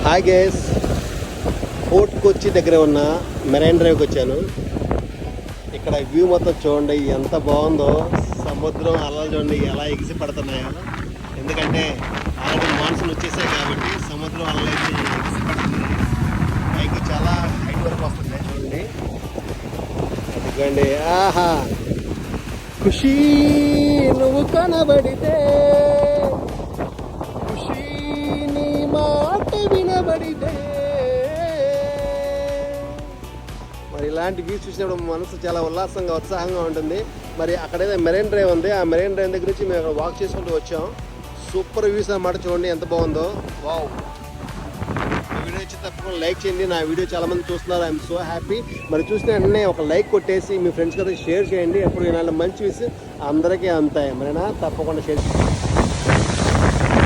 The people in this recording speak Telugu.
హాయ్ గైస్, ఫోర్ట్ కొచ్చి దగ్గర ఉన్న మెరైన్ డ్రైవ్కి వచ్చాను. ఇక్కడ వ్యూ మొత్తం చూడండి ఎంత బాగుందో. సముద్రం అలలు చూడండి ఎలా ఎగిసి పడుతున్నాయో. ఎందుకంటే ఆల్రెడీ మాన్సూన్ వచ్చేసాయి కాబట్టి సముద్రం అలలు అయితే ఎగిసి పడుతుంది. పైకి చాలా హైట్ వరకు వస్తుంది చూడండి. ఎందుకండి ఆహా ఖుషీ నువ్వు కనబడితే, ఖుషీ నీ మాట వినబడితే. మరి ఇలాంటి వ్యూస్ చూసినప్పుడు మనసు చాలా ఉల్లాసంగా ఉత్సాహంగా ఉంటుంది. మరి అక్కడైతే మెరైన్ డ్రైవ్ ఉంది. ఆ మెరైన్ డ్రైవ్ దగ్గర నుంచి మేము అక్కడ వాక్ చేసుకుంటూ వచ్చాం. సూపర్ వ్యూస్ అన్నమాట, చూడండి ఎంత బాగుందో. వావ్, వీడియో వచ్చి తప్పకుండా లైక్ చేయండి. నా వీడియో చాలా మంది చూస్తున్నారు. I'm so happy. మరి చూసిన వెంటనే ఒక లైక్ కొట్టేసి మీ ఫ్రెండ్స్ కదా షేర్ చేయండి. ఎప్పుడు ఇలాంటి మంచి వ్యూస్ అందరికీ అందుతాయి. మరైనా తప్పకుండా షేర్ చేయండి.